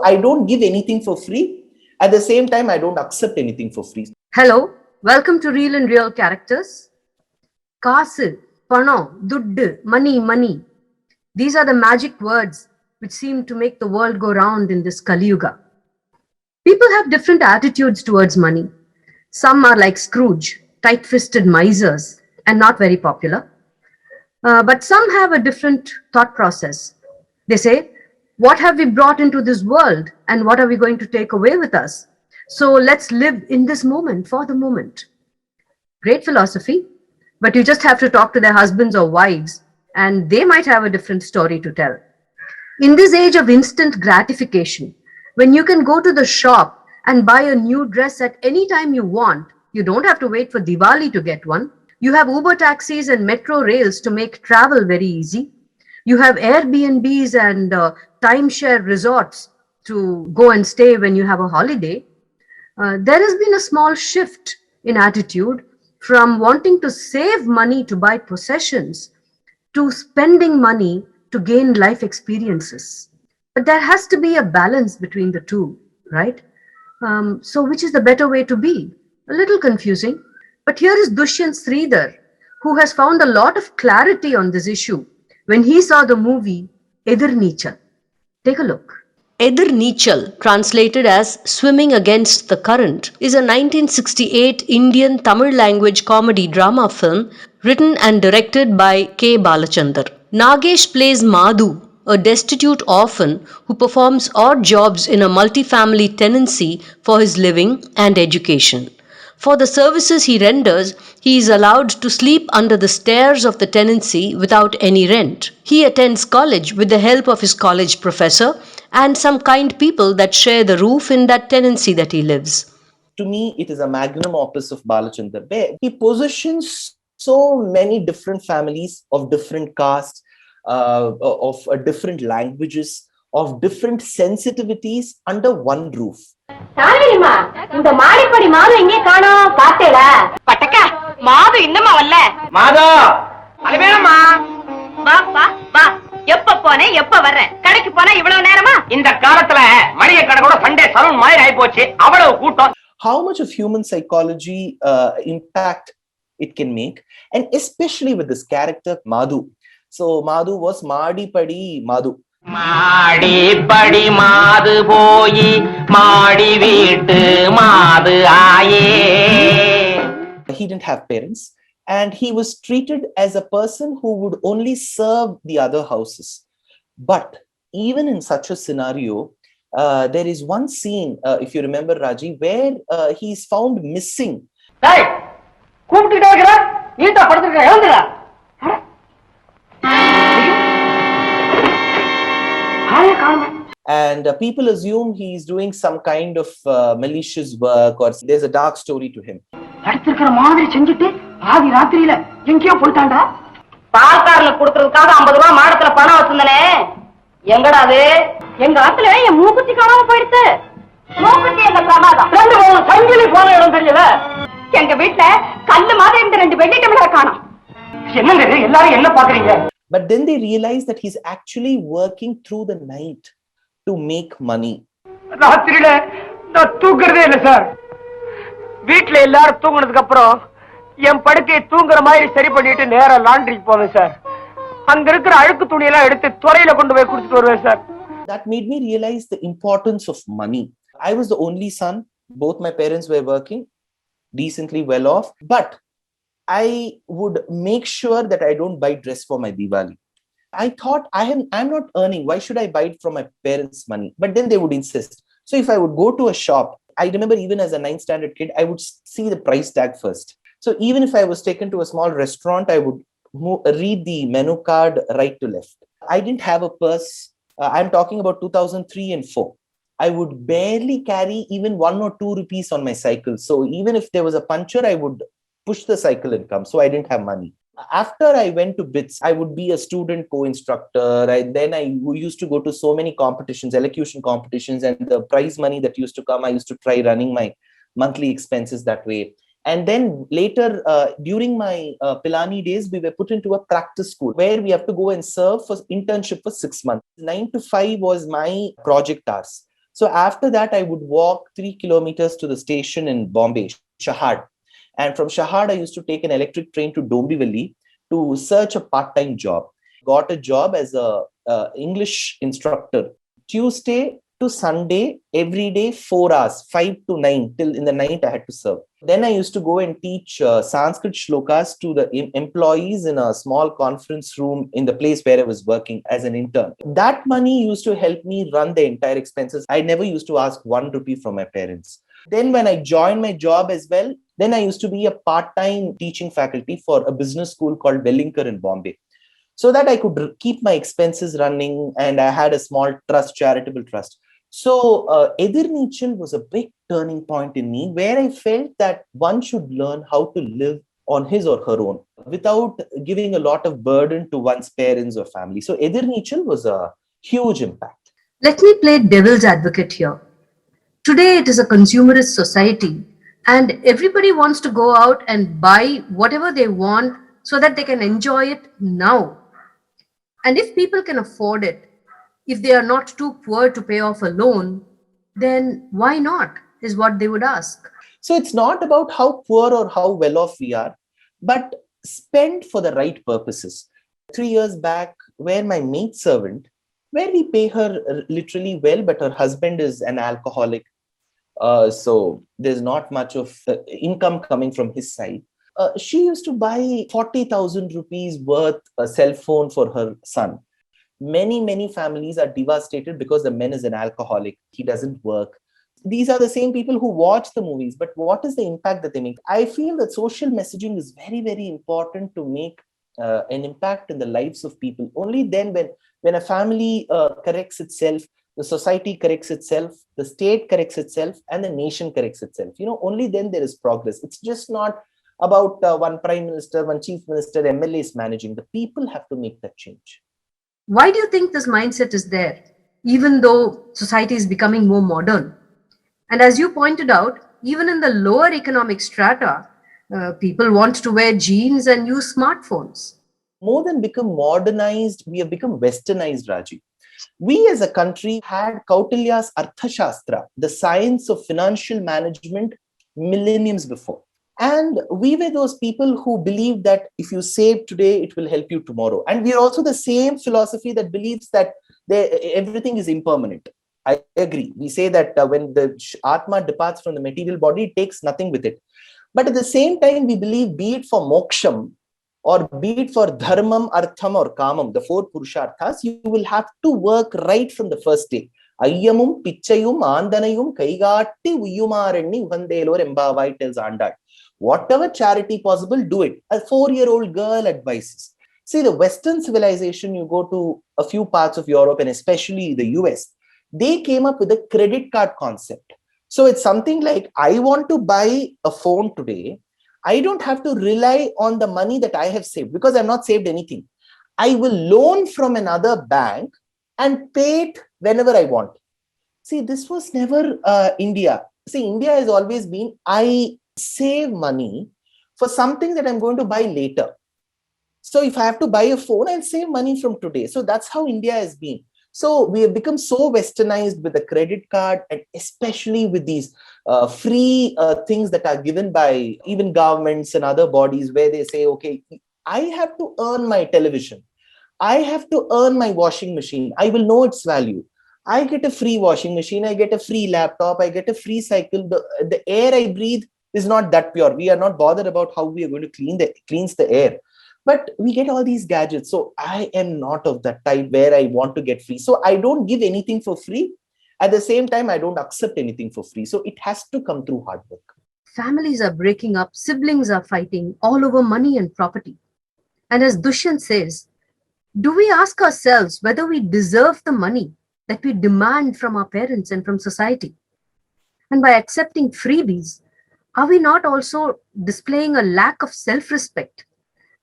I don't give anything for free. At the same time, I don't accept anything for free. Hello, welcome to Real and Real Characters. Kasu, Pano, Duddu, money. These are the magic words which seem to make the world go round in this Kali Yuga. People have different attitudes towards money. Some are like Scrooge, tight-fisted misers, and not very popular. But some have a different thought process. They say, what have we brought into this world and what are we going to take away with us? So let's live in this moment, for the moment. Great philosophy, but you just have to talk to their husbands or wives and they might have a different story to tell. In this age of instant gratification, when you can go to the shop and buy a new dress at any time you want, you don't have to wait for Diwali to get one. You have Uber taxis and metro rails to make travel very easy. You have Airbnbs and timeshare resorts to go and stay when you have a holiday. There has been a small shift in attitude from wanting to save money to buy possessions to spending money to gain life experiences. But there has to be a balance between the two, right? So which is the better way to be? A little confusing. But here is Dushyant Sridhar, who has found a lot of clarity on this issue when he saw the movie Edir Neechal. Take a look. Edir Neechal, translated as Swimming Against the Current, is a 1968 Indian Tamil language comedy drama film written and directed by K. Balachandar. Nagesh plays Madhu, a destitute orphan who performs odd jobs in a multi-family tenancy for his living and education. For the services he renders, he is allowed to sleep under the stairs of the tenancy without any rent. He attends college with the help of his college professor and some kind people that share the roof in that tenancy that he lives. To me, it is a magnum opus of Balachandar, where he positions so many different families of different castes, of different languages, of different sensitivities under one roof. இந்த மாடிப்படி மாது எங்கே காணோம் பாத்தேல பட்டக்கா மாது இன்னமா வரல மாதா அலவேணம்மா வா வா வா எப்ப போனே எப்ப வர்ற கடைக்கு போனா இவ்வளவு நேரமா இந்த காலத்துல மளிகை கடை கூட சண்டே சலூன் மாதிரி ஆயி போச்சு அவ்வளவு கூட்டம். How much of human psychology impact it can make, and especially with this character Madhu. So Madhu was Madi Padi Madhu. மாடி படி மாது போய் மாடி வீட்டு மாது ஆயே. He didn't have parents and he was treated as a person who would only serve the other houses. But even in such a scenario, there is one scene, if you remember Raji, where he is found missing. Hey, கூப்பிட்டுட்டே இருக்கற நீட்டா படுத்துக்க எழுந்துடா. And people assume he is doing some kind of malicious work or there's a dark story to him. படுத்துக்கிற மாதிரி செஞ்சிட்டு ஆதி ராத்திரியில எங்கேயோ போயிட்டான்டா. பால்காரல கொடுக்கிறதுக்காக 50 ரூபாய் மாடத்துல பணம் வச்சிருந்தனே எங்கடா அது எங்க ஆத்துல என் மூக்குத்தி காணாம போயிடுச்சு. மூக்குத்தி எங்க பிரமாதம் ரெண்டு மூணு சங்கிலி போன இடம் தெரியல. எங்க வீட்டுல கல்லு மாதிரி இந்த 2 வெள்ளி டம்ளர் காணோம். என்னங்க எல்லாரும் என்ன பாக்குறீங்க? But then they realize that he's actually working through the night to make money. ராத்திரியில நான் தூங்குறதே இல்ல சார். வீட்டுல எல்லாரும் தூங்குனதுக்கு அப்புறம் என் படுக்கையை தூங்குற மாதிரி சரி பண்ணிட்டு நேரா லாண்டரிக்கு போவேன் சார். அங்க இருக்கிற அழுக்கு துணியெல்லாம் எடுத்து துறையில கொண்டு போய் குடுத்துட்டு வருவேன் sir. That made me realize the importance of money. I was the only son. Both my parents were working, decently well off, but I would make sure that I don't buy dress for my Diwali. I thought I'm not earning. Why should I buy it from my parents' money? But then they would insist. So if I would go to a shop, I remember even as a 9th standard kid, I would see the price tag first. So even if I was taken to a small restaurant, I would read the menu card right to left. I didn't have a purse. I'm talking about 2003 and 4. I would barely carry even 1 or 2 rupees on my cycle. So even if there was a puncture, I would push the cycle and come. So I didn't have money. After I went to BITS, I would be a student co-instructor. Then I used to go to so many competitions, elocution competitions, and the prize money that used to come, I used to try running my monthly expenses that way. And then later, during my Pilani days, we were put into a practice school where we have to go and serve for internship for 6 months. 9 to 5 was my project hours. So after that, I would walk 3 kilometers to the station in Bombay, Shahad. And from Shahad, I used to take an electric train to Dombivli to search a part-time job. Got a job as a English instructor. Tuesday to Sunday, every day, 4 hours, 5 to 9, till in the night I had to serve. Then I used to go and teach Sanskrit shlokas to the employees in a small conference room in the place where I was working as an intern. That money used to help me run the entire expenses. I never used to ask 1 rupee from my parents. Then when I joined my job as well, then I used to be a part-time teaching faculty for a business school called Wellinkar in Bombay, so that I could keep my expenses running, and I had a small trust, charitable trust. So Edirneechal was a big turning point in me, where I felt that one should learn how to live on his or her own without giving a lot of burden to one's parents or family. So Edirneechal was a huge impact. Let me play devil's advocate here. Today, it is a consumerist society, and everybody wants to go out and buy whatever they want so that they can enjoy it now. And if people can afford it, if they are not too poor to pay off a loan, then why not, is what they would ask. So it's not about how poor or how well off we are, but spend for the right purposes. 3 years back, where my maid servant, where we pay her literally well, but her husband is an alcoholic. So there's not much of income coming from his side. She used to buy 40,000 rupees worth a cell phone for her son. Many families are devastated because the man is an alcoholic. He doesn't work. These are the same people who watch the movies, but what is the impact that they make? I feel that social messaging is very important to make an impact in the lives of people. Only then, when a family corrects itself, the society corrects itself, the state corrects itself, and the nation corrects itself. Only then there is progress. It's just not about one prime minister, one chief minister, MLAs managing. The people have to make that change. Why do you think this mindset is there, even though society is becoming more modern? And as you pointed out, even in the lower economic strata, people want to wear jeans and use smartphones. More than become modernized, we have become westernized, Raji. We as a country had Kautilya's Arthashastra, the science of financial management, millenniums before. And we were those people who believed that if you save today, it will help you tomorrow. And we are also the same philosophy that believes that everything is impermanent. I agree. We say that when the Atma departs from the material body, it takes nothing with it. But at the same time, we believe, be it for moksham or be it for dharmam, artham or kamam, the 4 purusharthas, you will have to work right from the first day. Ayyamum, pichayum, andanayum, kaigatti, uyumarenni, uhandelor embavai, tells Andal. Whatever charity possible, do it. A 4-year-old girl advises. See, the Western civilization, you go to a few parts of Europe and especially the US, they came up with a credit card concept. So it's something like, I want to buy a phone today. I don't have to rely on the money that I have saved because I've not saved anything. I will loan from another bank and pay it whenever I want. See, this was never India. See, India has always been, I save money for something that I'm going to buy later. So if I have to buy a phone, I'll save money from today. So that's how India has been. So we have become so westernized with the credit card, and especially with these free things that are given by even governments and other bodies, where they say, okay, I have to earn my television. I have to earn my washing machine. I will know its value. I get a free washing machine. I get a free laptop. I get a free cycle. The air I breathe is not that pure. We are not bothered about how we are going to cleanse the air. But we get all these gadgets. So I am not of that type where I want to get free. So I don't give anything for free. At the same time, I don't accept anything for free. So it has to come through hard work. Families are breaking up, siblings are fighting all over money and property. And as Dushyant says, do we ask ourselves whether we deserve the money that we demand from our parents and from society? And by accepting freebies, are we not also displaying a lack of self-respect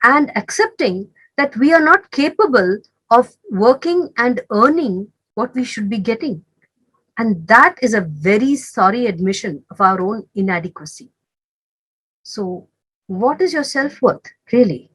and accepting that we are not capable of working and earning what we should be getting? And that is a very sorry admission of our own inadequacy. So, what is your self-worth, really?